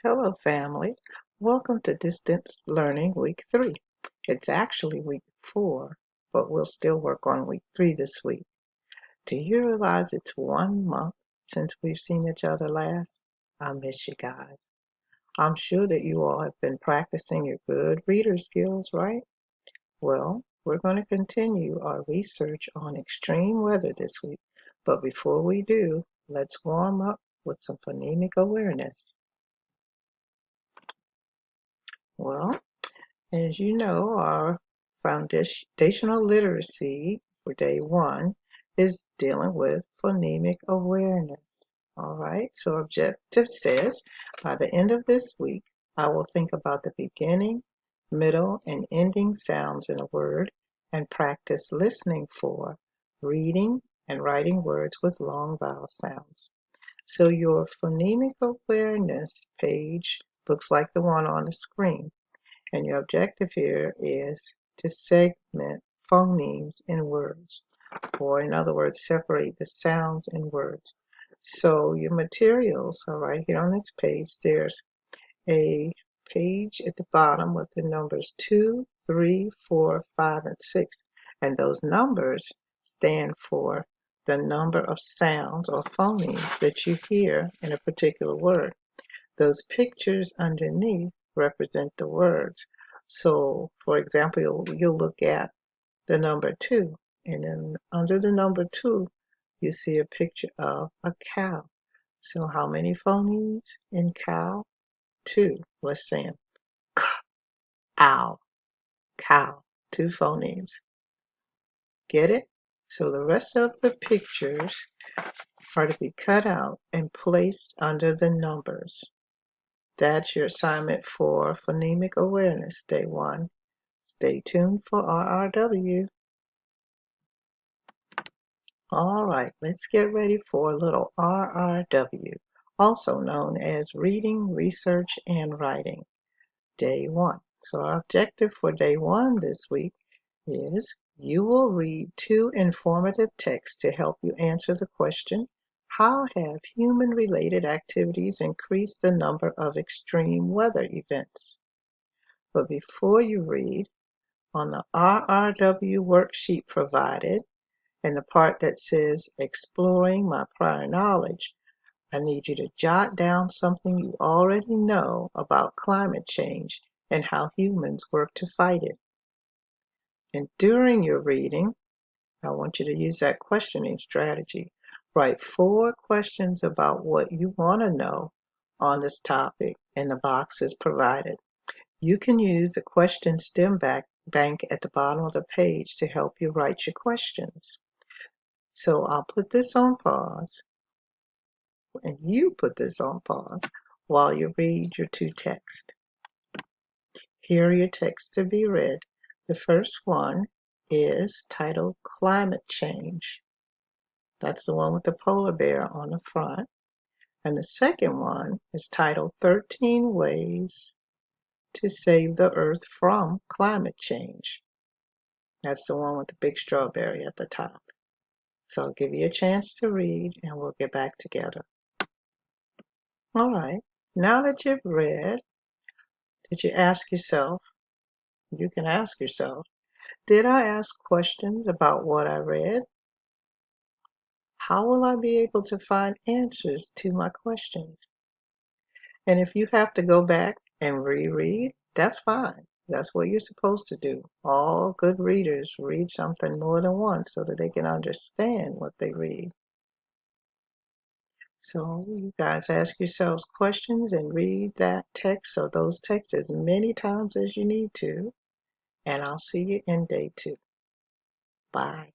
Hello, family. Welcome to Distance Learning Week 3. It's actually week 4, but we'll still work on week 3 this week. Do you realize it's 1 month since we've seen each other last? I miss you guys. I'm sure that you all have been practicing your good reader skills, right? Well, we're going to continue our research on extreme weather this week. But before we do, let's warm up with some phonemic awareness. Well, as you know, our foundational literacy for day 1 is dealing with phonemic awareness. All right, so objective says by the end of this week, I will think about the beginning, middle, and ending sounds in a word and practice listening for, reading, and writing words with long vowel sounds. So your phonemic awareness page looks like the one on the screen. And your objective here is to segment phonemes in words, or in other words, separate the sounds in words. So your materials are right here on this page. There's a page at the bottom with the numbers 2, 3, 4, 5, and 6. And those numbers stand for the number of sounds or phonemes that you hear in a particular word. Those pictures underneath represent the words. So, for example, you'll look at the number 2, and then under the number 2, you see a picture of a cow. So how many phonemes in cow? 2. Let's say ow, cow, 2 phonemes. Get it? So the rest of the pictures are to be cut out and placed under the numbers. That's your assignment for Phonemic Awareness, Day 1. Stay tuned for RRW. All right, let's get ready for a little RRW, also known as Reading, Research, and Writing, Day 1. So our objective for Day 1 this week is you will read 2 informative texts to help you answer the question, how have human-related activities increased the number of extreme weather events? But before you read, on the RRW worksheet provided, in the part that says Exploring My Prior Knowledge, I need you to jot down something you already know about climate change and how humans work to fight it. And during your reading, I want you to use that questioning strategy. Write 4 questions about what you want to know on this topic, and the box is provided. You can use the question stem bank at the bottom of the page to help you write your questions. So I'll put this on pause, and you put this on pause while you read your 2 texts. Here are your texts to be read. The first one is titled Climate Change. That's the one with the polar bear on the front. And the second one is titled 13 Ways to Save the Earth from Climate Change. That's the one with the big strawberry at the top. So I'll give you a chance to read and we'll get back together. All right, now that you've read, did you ask yourself, you can ask yourself, did I ask questions about what I read? How will I be able to find answers to my questions? And if you have to go back and reread, that's fine. That's what you're supposed to do. All good readers read something more than once so that they can understand what they read. So you guys ask yourselves questions and read that text or those texts as many times as you need to. And I'll see you in day 2. Bye.